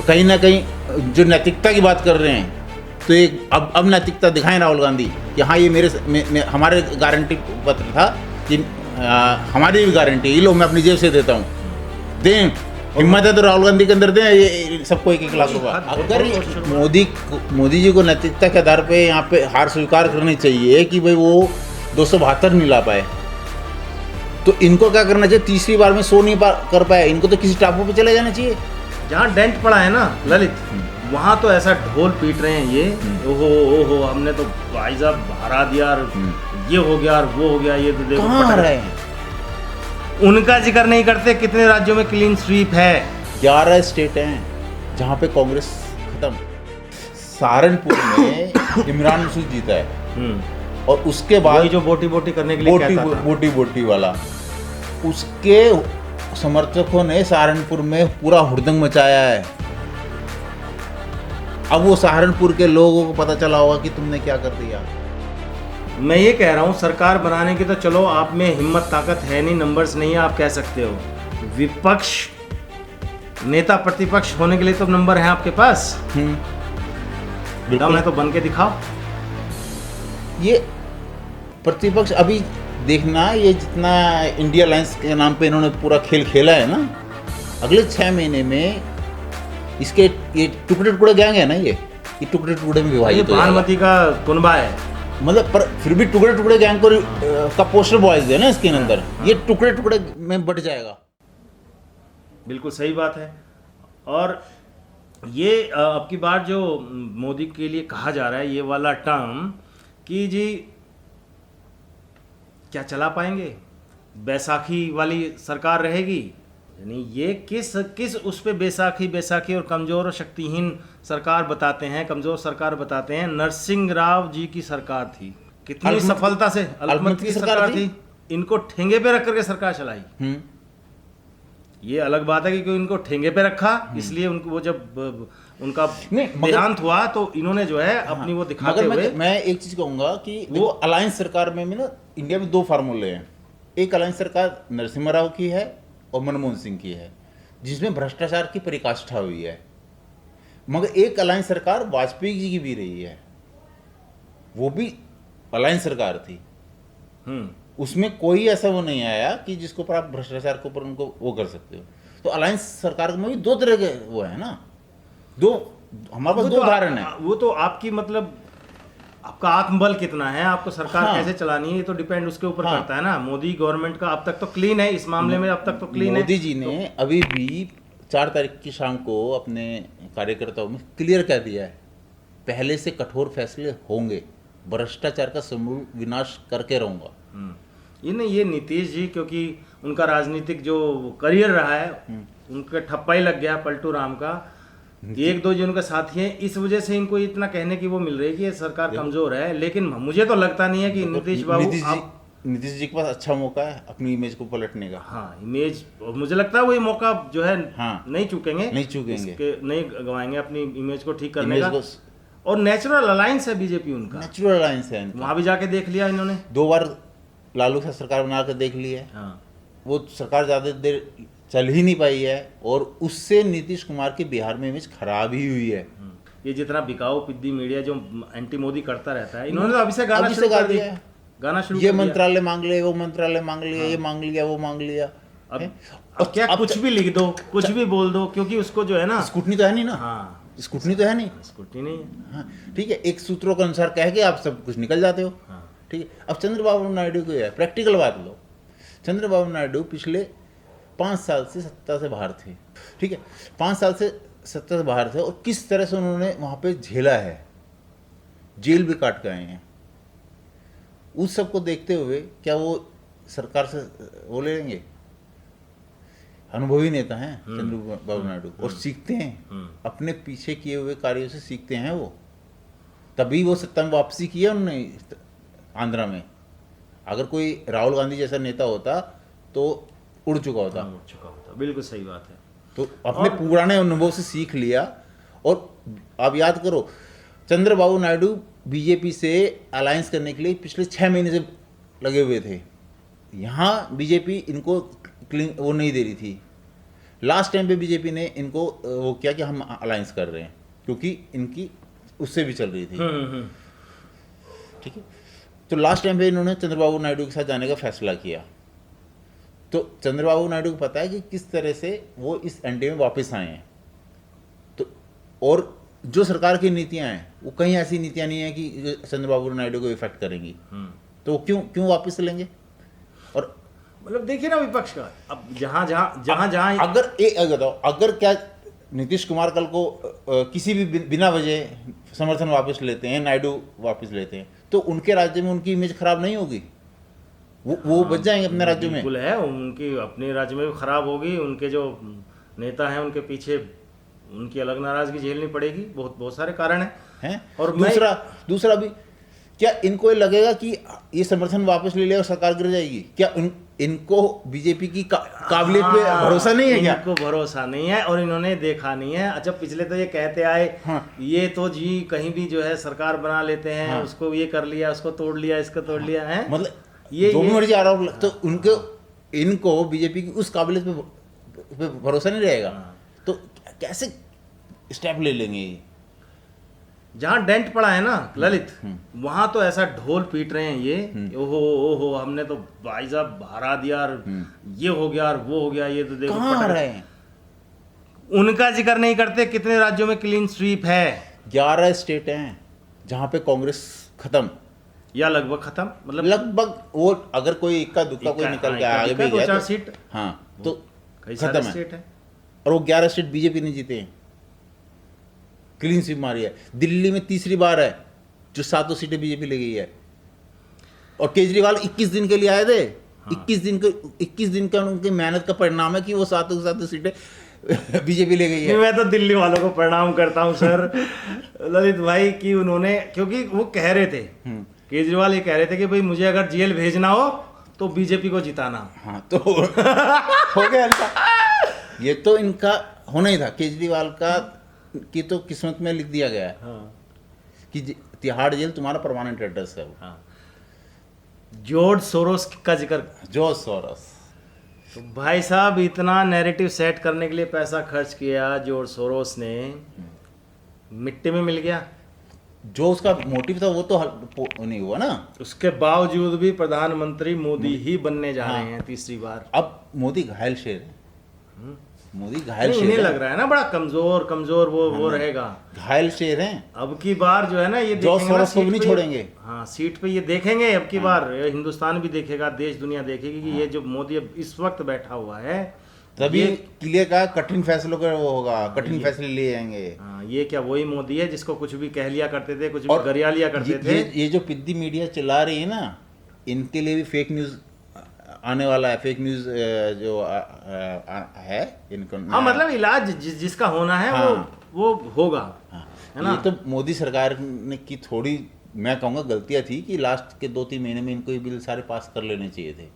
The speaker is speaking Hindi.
कहीं ना कहीं जो नैतिकता की बात कर रहे हैं, तो एक अब नैतिकता दिखाएं राहुल गांधी कि हाँ ये हमारे गारंटी पत्र था कि हमारी भी गारंटी, ये लो मैं अपनी जेब से देता हूँ, दें, हिम्मत है तो राहुल गांधी के अंदर दें ये सबको 1-1 लाख रुपया। अगर मोदी जी को नैतिकता के आधार पे यहाँ पे हार स्वीकार करनी चाहिए कि भाई वो 272 नहीं ला पाए, तो इनको क्या करना चाहिए, तीसरी बार में 100 नहीं कर पाए, इनको तो किसी टापू पे चले जाना चाहिए जहाँ डेंट पड़ा है ना ललित, वहाँ तो ऐसा ढोल पीट रहे हैं ये, ओहो हमने तो भाई साहब हरा दिया और ये हो गया और वो हो गया, ये तो देखो कहाँ रहे हैं। उनका जिक्र नहीं करते कितने राज्यों में क्लीन स्वीप है। 11 स्टेट हैं जहाँ पे कांग्रेस खत्म। सहारनपुर में इमरान मसूद जीता है और उसके बाद जो बोटी करने के लिए कहता था, बोटी वाला, उसके समर्थकों ने सहारनपुर में पूरा हुड़दंग मचाया है। अब वो सहारनपुर के लोगों को पता चला होगा कि तुमने क्या कर दिया। मैं ये कह रहा हूँ सरकार बनाने की तो चलो आप में हिम्मत ताकत है नहीं, नंबर्स नहीं है, आप कह सकते हो, विपक्ष नेता प्रतिपक्ष होने के लिए तो नंबर है आपके पास, दम है तो बन के दिखाओ। ये प्रतिपक्ष अभी देखना, ये जितना इंडिया अलायंस के नाम पे इन्होंने पूरा खेल खेला है ना, अगले 6 महीने में इसके ये टुकड़े गैंग है ना, ये टुकड़े में विभाजित हो जाएगा। भानुमति का कुनबा है, मतलब पर फिर भी टुकड़े गैंग को का पोस्टर बॉयज है ना इसके अंदर, ये टुकड़े में बट जाएगा। बिल्कुल सही बात है। और ये अब की बार जो मोदी के लिए कहा जा रहा है ये वाला टर्म कि जी क्या चला पाएंगे, बैसाखी वाली सरकार रहेगी, यानी ये किस उस पे बैसाखी और कमज़ोर और शक्तिहीन सरकार बताते हैं, कमज़ोर सरकार बताते हैं। नरसिंह राव जी की सरकार थी, कितनी सफलता से अल्पमत की सरकार थी, इनको ठेंगे पे रख करके सरकार चलाई। ये अलग बात है कि इनको ठेंगे पे रखा, इसलिए उनको वो जब उनका देहांत हुआ तो इन्होंने जो है अपनी वो दिखाते हुए। मैं एक चीज कहूंगा कि वो अलायंस सरकार में ना इंडिया में 2 फार्मूले हैं। एक अलायंस सरकार नरसिम्हा राव की है और मनमोहन सिंह की है, जिसमें भ्रष्टाचार की पराकाष्ठा हुई है। मगर एक अलायंस सरकार वाजपेयी जी की भी रही है, वो भी अलायंस सरकार थी, उसमें कोई ऐसा वो नहीं आया कि जिसको पर आप भ्रष्टाचार के ऊपर उनको वो कर सकते हो। तो अलायंस सरकार में भी 2 तरह के वो है ना, हमारे पास 2 उदाहरण है। वो तो आपकी मतलब आपका आत्मबल कितना है, आपको सरकार कैसे चलानी है, ये तो डिपेंड उसके ऊपर करता है ना। मोदी गवर्नमेंट का अब तक तो क्लीन है, इस मामले में अब तक तो क्लीन है। मोदी जी ने अभी भी 4 तारीख की शाम को अपने कार्यकर्ताओं में क्लियर कह दिया है, पहले से कठोर फैसले होंगे, भ्रष्टाचार का समूल विनाश करके रहूंगा। ये नीतीश जी, क्योंकि उनका राजनीतिक जो करियर रहा है उनका ठप्पा ही लग गया पलटू राम का, 1-2 जो उनके साथी हैं, इस वजह से इनको इतना कहने की वो मिल रही है कि ये सरकार कमजोर है। लेकिन मुझे तो लगता नहीं है कि नीतीश जी के पास अच्छा मौका है अपनी इमेज को पलटने का। हाँ, इमेज मुझे लगता है वो ये मौका जो है नहीं चूकेंगे, नहीं गवाएंगे अपनी इमेज को ठीक करने का। और नेचुरल अलायंस है बीजेपी उनका, नेचुरल अलायंस है। वहां भी जाके देख लिया इन्होंने, 2 बार लालू से सरकार बना कर देख ली है। वो सरकार ज़्यादा देर चल ही नहीं पाई है और उससे नीतीश कुमार की बिहार में इमेज खराब ही हुई है। ये जितना बिकाऊ पिद्दी मीडिया जो एंटी मोदी करता रहता है, इन्होंने तो अभी से गाना शुरू कर दिया है, ये मंत्रालय मांग ले, वो मंत्रालय मांग लिया, ये मांग लिया, वो मांग लिया। अब क्या कुछ भी लिख दो, कुछ भी बोल दो, क्योंकि उसको जो है ना स्क्रूटनी तो है नहीं ना। स्क्रूटनी तो है नहीं, स्क्रूटनी नहीं है। हाँ ठीक है, एक सूत्रों के अनुसार कह के आप सब कुछ निकल जाते हो। ठीक है, अब चंद्रबाबू नायडू को है, प्रैक्टिकल बात लो, चंद्रबाबू नायडू पिछले 5 साल से सत्ता से बाहर थे। ठीक है, 5 साल से सत्ता से बाहर थे और किस तरह से उन्होंने वहाँ पे झेला है, जेल भी काट के आए हैं। उस सब को देखते हुए क्या वो सरकार से वो ले लेंगे? अनुभवी नेता हैं चंद्रबाबू नायडू और सीखते हैं, अपने पीछे किए हुए कार्यों से सीखते हैं वो, तभी वो सत्ता में वापसी की है उन्होंने आंध्रा में। अगर कोई राहुल गांधी जैसा नेता होता तो उड़ चुका होता। बिल्कुल सही बात है। तो अपने पुराने अनुभव से सीख लिया। और आप याद करो, चंद्रबाबू नायडू बीजेपी से अलायंस करने के लिए पिछले 6 महीने से लगे हुए थे। यहाँ बीजेपी इनको वो नहीं दे रही थी, लास्ट टाइम पे बीजेपी ने इनको वो किया कि हम अलायंस कर रहे हैं, क्योंकि इनकी उससे भी चल रही थी, ठीक है। तो लास्ट टाइम पे इन्होंने चंद्रबाबू नायडू के साथ जाने का फैसला किया। तो चंद्रबाबू नायडू को पता है कि किस तरह से वो इस एनडीए में वापस आए हैं। तो और जो सरकार की नीतियां हैं वो कहीं ऐसी नीतियां नहीं है कि चंद्रबाबू नायडू को इफेक्ट करेंगी, तो वो क्यों वापस लेंगे। और मतलब देखिए ना विपक्ष का, अब जहां अगर बताओ, अगर क्या नीतीश कुमार कल को किसी भी बिना वजह समर्थन वापस लेते हैं, नायडू वापस लेते हैं, तो उनके राज्य में उनकी इमेज खराब नहीं होगी, वो बच जाएंगे अपने राज्यों में। बिल्कुल है, उनकी अपने राज्य में भी खराब होगी, उनके जो नेता हैं उनके पीछे उनकी अलग नाराजगी झेलनी पड़ेगी, बहुत सारे कारण हैं। और दूसरा भी क्या इनको ये लगेगा कि ये समर्थन वापस ले लिया और सरकार गिर जाएगी? क्या इनको बीजेपी की काबिलियत पे भरोसा नहीं है क्या? इनको भरोसा नहीं है और इन्होंने देखा नहीं है। अच्छा, पिछले तो ये कहते आए ये तो जी कहीं भी जो है सरकार बना लेते हैं, उसको ये कर लिया, उसको तोड़ लिया, इसको तोड़ लिया है, मतलब ये जो भी मर्जी आरोप, तो इनको बीजेपी की उस काबिलियत पे भरोसा नहीं रहेगा, तो कैसे स्टेप ले लेंगे? जहाँ डेंट पड़ा है ना ललित, वहां तो ऐसा ढोल पीट रहे हैं ये, ओहो हमने तो भाई साहब हरा दिया और ये हो गया और वो हो गया, ये तो देखो कहाँ आ रहे हैं? उनका जिक्र नहीं करते कितने राज्यों में क्लीन स्वीप है। 11 स्टेट हैं जहाँ पे कांग्रेस खत्म या लगभग खत्म, मतलब लगभग, वो अगर कोई इक्का दुक्का कोई निकल के आगे भी गया तो सीट, हाँ तो कई खत्म सारे स्टेट है। और वो 11 स्टेट बीजेपी ने जीते हैं, क्लीन स्वीप मारी है। दिल्ली में तीसरी बार है जो 7 सीटें बीजेपी ले गई है, और केजरीवाल 21 दिन के लिए आए थे। 21 दिन का उनकी मेहनत का परिणाम है कि वो 7 सीटें बीजेपी ले गई है। मैं तो दिल्ली वालों को प्रणाम करता हूं सर ललित भाई, कि उन्होंने, क्योंकि वो कह रहे थे, केजरीवाल ये कह रहे थे कि भाई मुझे अगर जेल भेजना हो तो बीजेपी को जिताना। हाँ तो हो गया इनका, ये तो इनका होना ही था। केजरीवाल का की तो किस्मत में लिख दिया गया है कि तिहाड़ जेल तुम्हारा परमानेंट एड्रेस है। जॉर्ज सोरोस का जिक्र, जॉर्ज सोरोस, तो भाई साहब इतना नैरेटिव सेट करने के लिए पैसा खर्च किया जॉर्ज सोरोस ने, मिट्टी में मिल गया। जो उसका मोटिव था वो तो नहीं हुआ ना। उसके बावजूद भी प्रधानमंत्री मोदी ही बनने जा रहे हैं तीसरी बार। अब मोदी घायल शेर है, मोदी घायल शेर इन्हें लग रहा है ना बड़ा कमजोर वो रहेगा, घायल शेर हैं। अब की बार जो है ना ये जॉर्ज सोरोस को भी नहीं छोड़ेंगे। हाँ, सीट पे ये देखेंगे अब की बार, हिंदुस्तान भी देखेगा, देश दुनिया देखेगी कि ये जो मोदी अब इस वक्त बैठा हुआ है, तभी किले का कठिन फैसलों का वो होगा, कठिन फैसले लिए जाएंगे। हाँ, ये क्या वही मोदी है जिसको कुछ भी कह लिया करते थे, कुछ भी गरिया लिया करते थे। ये जो पिद्दी मीडिया चला रही है ना, इनके लिए भी फेक न्यूज आने वाला है। फेक न्यूज जो है इनको, हाँ मतलब इलाज जिसका होना है वो होगा, है ना। ये तो मोदी सरकार ने की थोड़ी, मैं कहूँगा गलतियाँ थी कि लास्ट के 2-3 महीने में इनको ये बिल सारे पास कर लेने चाहिए थे।